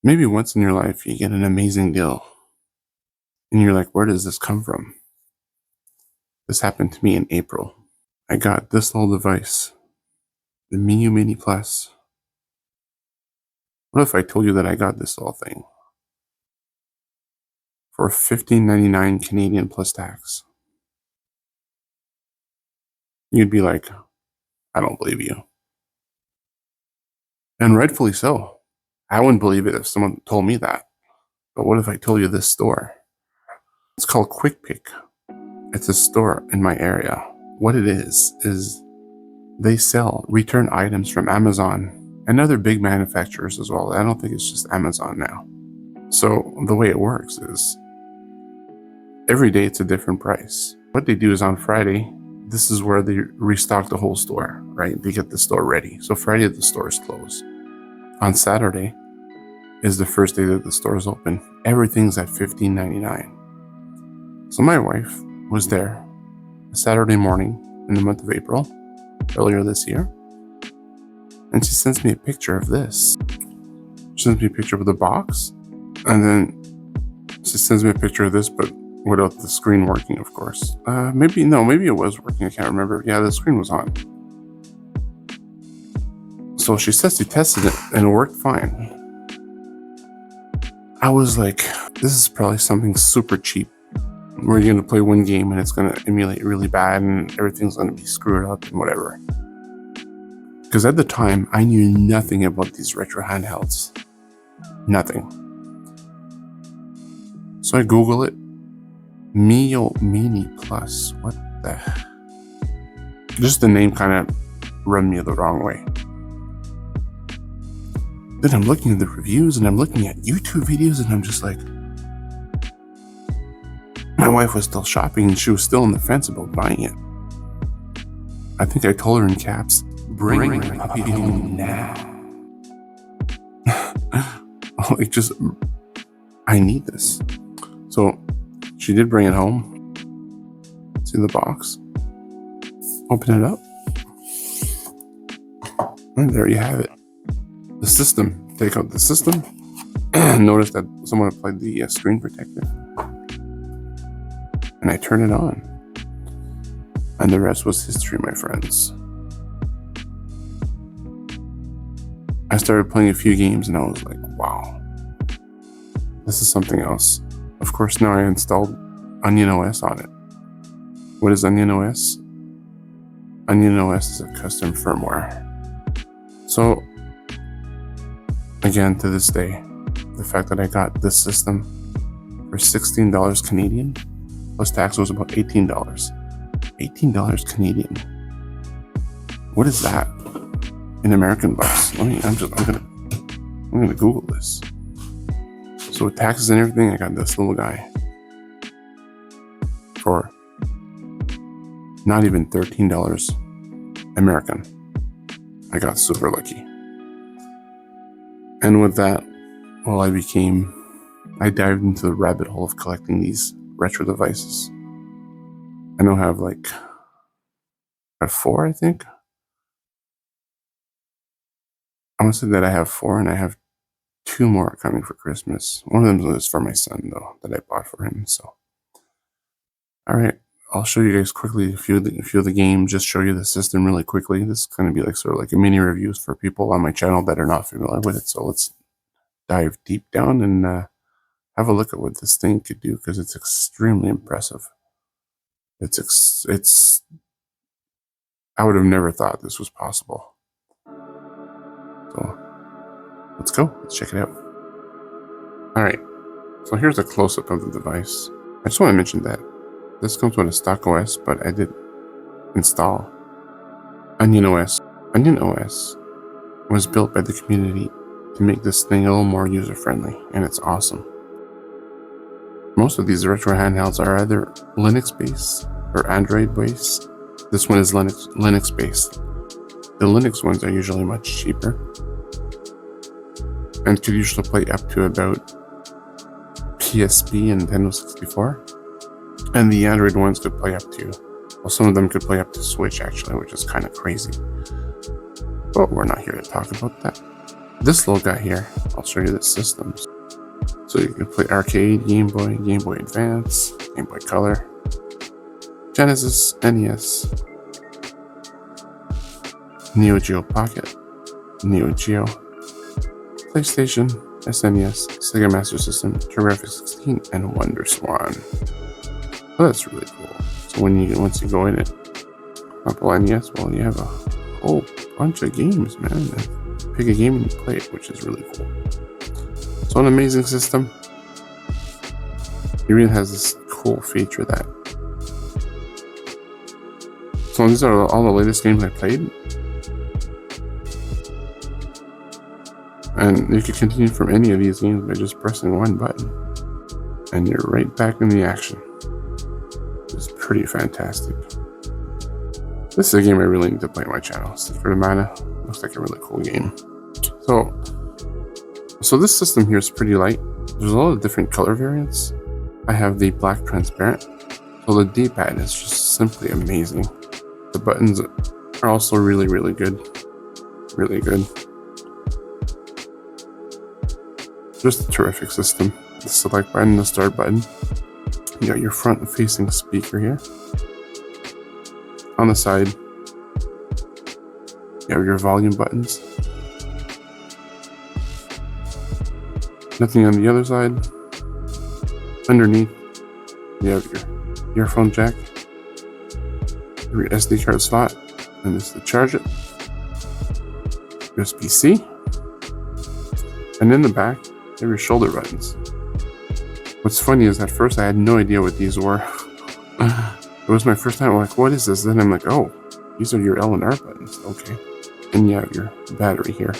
Maybe once in your life you get an amazing deal and you're like, where does this come from? This happened to me in April. I got this little device, the MIYOO Mini Plus. What if I told you that I got this little thing for $15.99 Canadian plus tax? You'd be like, I don't believe you. And rightfully so. I wouldn't believe it if someone told me that. But what if I told you this store? It's called Quick Pick. It's a store in my area. What it is they sell return items from Amazon and other big manufacturers as well. I don't think it's just Amazon now. So the way it works is every day it's a different price. What they do is on Friday, this is where they restock the whole store, right? They get the store ready. So Friday the store is closed. On Saturday is the first day that the store is open. Everything's at $15.99. So my wife was there a Saturday morning in the month of April, earlier this year, and she sends me a picture of this. She sends me a picture of the box, and then she sends me a picture of this, but without the screen working, of course. Maybe it was working, I can't remember. Yeah, the screen was on. So she says she tested it, and it worked fine. I was like, this is probably something super cheap, where you're going to play one game and it's going to emulate really bad and everything's going to be screwed up and whatever. Because at the time, I knew nothing about these retro handhelds. Nothing. So I Google it. MIYOO Mini Plus. What the... Just the name kind of rubbed me the wrong way. Then I'm looking at the reviews and I'm looking at YouTube videos and I'm just like... My wife was still shopping and she was still on the fence about buying it. I think I told her in caps, bring my puppy home now. Like, just, I need this. So she did bring it home. See the box? Open it up. And there you have it. The system. Take out the system. Notice that someone applied the screen protector. And I turn it on. And the rest was history, my friends. I started playing a few games and I was like, wow. This is something else. Of course, now I installed Onion OS on it. What is Onion OS? Onion OS is a custom firmware. So, again, to this day, the fact that I got this system for $16 Canadian, plus tax was about $18. $18 Canadian. What is that in American bucks? I'm gonna Google this. So with taxes and everything, I got this little guy for not even $13 American. I got super lucky. And with that, well, I dived into the rabbit hole of collecting these retro devices. I now have I have 4, I think. I want to say that I have 4 and I have 2 more coming for Christmas. One of them is for my son, though, that I bought for him. So, all right, I'll show you guys quickly a few of the games. Just show you the system really quickly. This is going to be sort of like a mini reviews for people on my channel that are not familiar with it. So let's dive deep down and have a look at what this thing could do, because it's extremely impressive. It's. I would have never thought this was possible. So let's go. Let's check it out. All right. So here's a close-up of the device. I just want to mention that this comes with a stock OS, but I did install Onion OS. Onion OS was built by the community to make this thing a little more user-friendly, and it's awesome. Most of these retro handhelds are either Linux-based or Android-based. This one is Linux-based. The Linux ones are usually much cheaper and could usually play up to about PSP and Nintendo 64. And the Android ones could play up to, well, some of them could play up to Switch, actually, which is kind of crazy. But we're not here to talk about that. This little guy here, I'll show you the systems. So you can play arcade, Game Boy Advance, Game Boy Color, Genesis, NES, Neo Geo Pocket, Neo Geo, PlayStation, SNES, Sega Master System, TurboGrafx-16, and WonderSwan. Oh, that's really cool. So once you go in it, Apple NES, well, you have a whole bunch of games, man. And pick a game and you play it, which is really cool. So an amazing system. It really has this cool feature that. So these are all the latest games I played. And you can continue from any of these games by just pressing one button. And you're right back in the action. It's pretty fantastic. This is a game I really need to play on my channel. Secret of Mana looks like a really cool game. So this system here is pretty light. There's a lot of different color variants. I have the black transparent. So the D-pad is just simply amazing. The buttons are also really, really good. Really good. Just a terrific system. The select button, the start button. You got your front-facing speaker here. On the side, you have your volume buttons. Nothing on the other side. Underneath, you have your earphone jack, your SD card slot, and this is to charge it. USB-C. And in the back, you have your shoulder buttons. What's funny is at first I had no idea what these were. It was my first time. I'm like, what is this? Then I'm like, oh, these are your L and R buttons. Okay. And you have your battery here.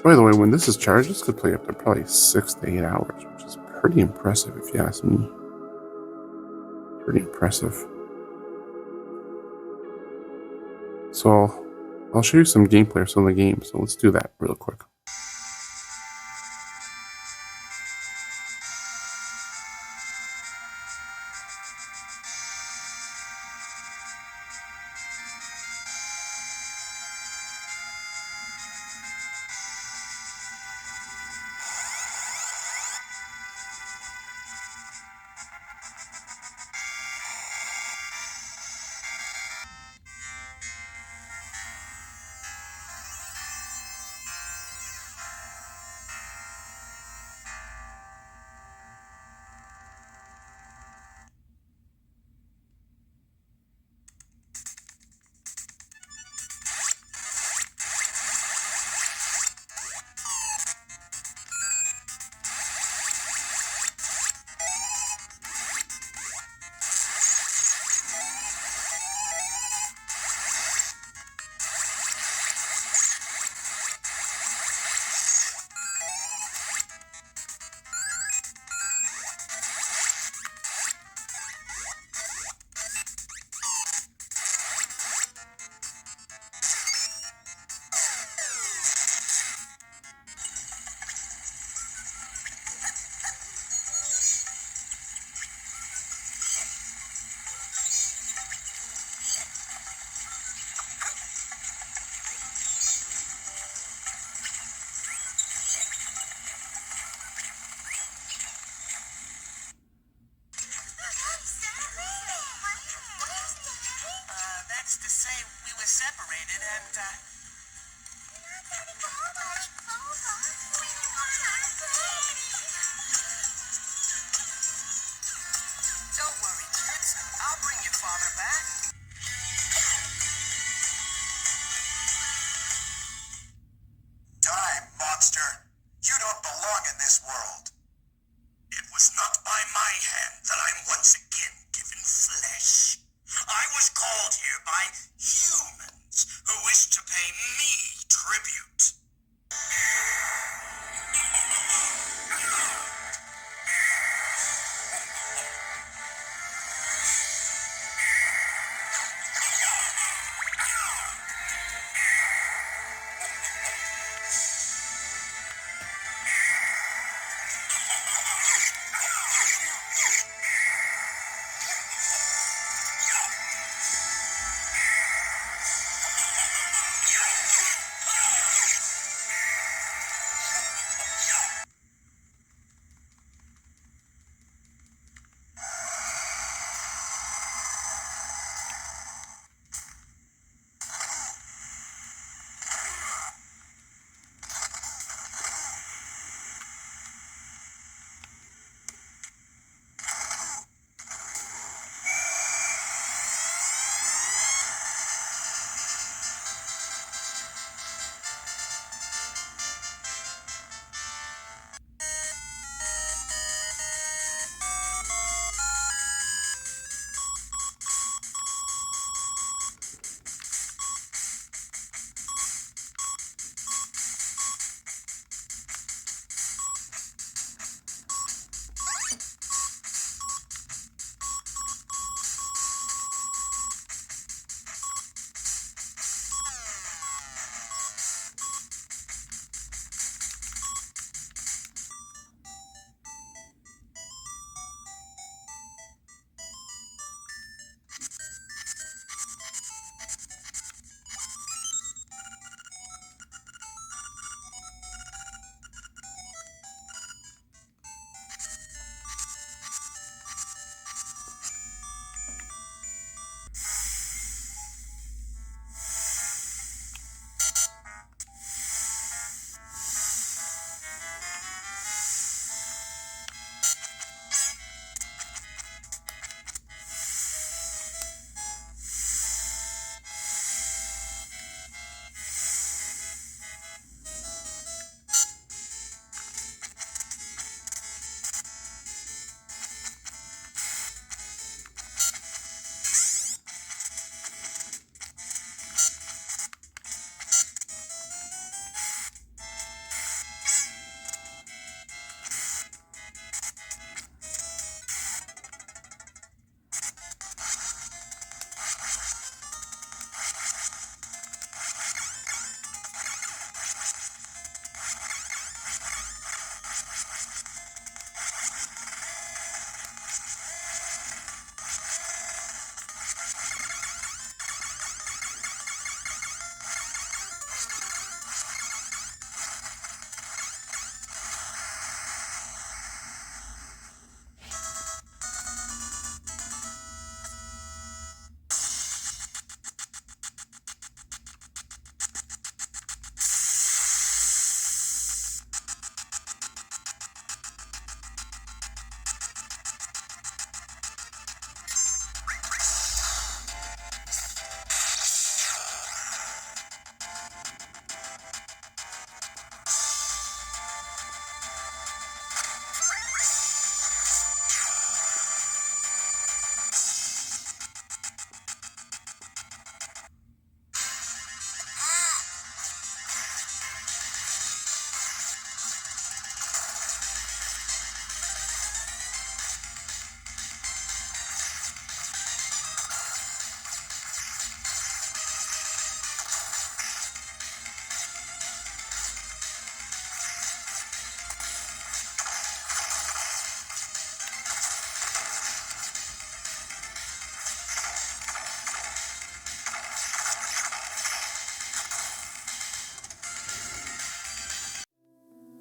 By the way, when this is charged, this could play up to probably 6 to 8 hours, which is pretty impressive if you ask me. Pretty impressive. So I'll show you some gameplay of some of the games. So let's do that real quick. That's to say, we were separated and, Don't worry, kids. I'll bring your father back. Die, monster. You don't belong in this world. It was not by my hand that I'm once again given flesh. I was called here by humans who wish to pay me tribute.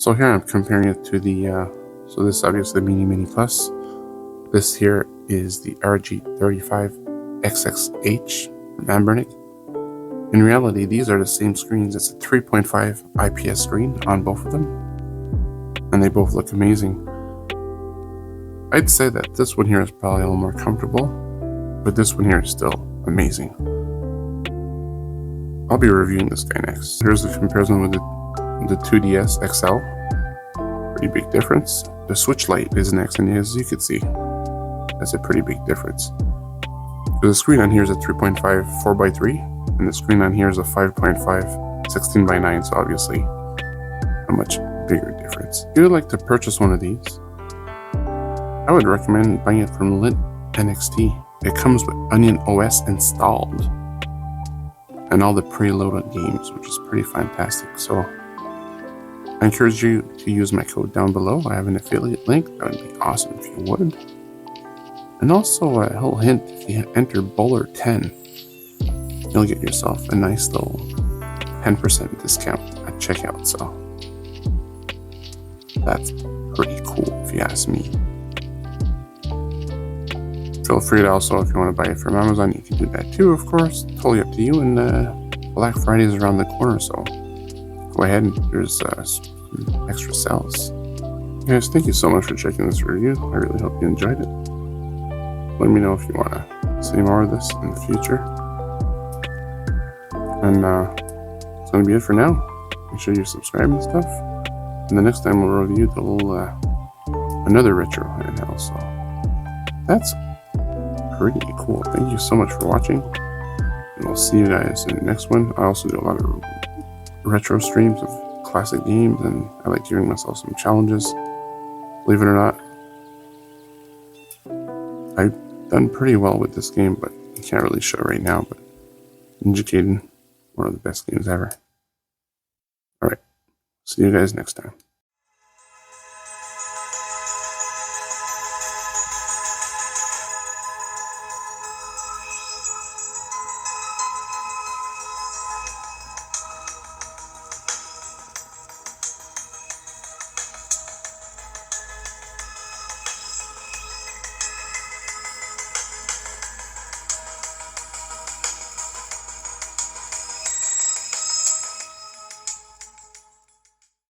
So here I'm comparing it to the, so this is obviously the Mini Plus. This here is the RG35XXH from Ambernick. In reality, these are the same screens. It's a 3.5 IPS screen on both of them, and they both look amazing. I'd say that this one here is probably a little more comfortable, but this one here is still amazing. I'll be reviewing this guy next. Here's the comparison with the 2DS XL. Pretty big difference. The switch light is next, and as you can see, that's a pretty big difference. The screen on here is a 3.5 4x3, and the screen on here is a 5.5 16:9, so obviously a much bigger difference. If you would like to purchase one of these, I would recommend buying it from Lit NXT. It comes with Onion OS installed and all the preloaded games, which is pretty fantastic. So I encourage you to use my code down below. I have an affiliate link. That would be awesome if you would. And also a little hint, if you enter Bowler10, you'll get yourself a nice little 10% discount at checkout. So that's pretty cool if you ask me. Feel free to also, if you want to buy it from Amazon, you can do that too, of course. Totally up to you. And Black Friday is around the corner, so go ahead and there's some extra sales. Guys, thank you so much for checking this review. I really hope you enjoyed it. Let me know if you want to see more of this in the future. And that's going to be it for now. Make sure you subscribe and stuff. And the next time we'll review the little another retro handheld. So that's pretty cool. Thank you so much for watching. And I'll see you guys in the next one. I also do a lot of retro streams of classic games, and I like giving myself some challenges. Believe it or not, I've done pretty well with this game, but I can't really show right now. But Ninja Gaiden, one of the best games ever. Alright, see you guys next time.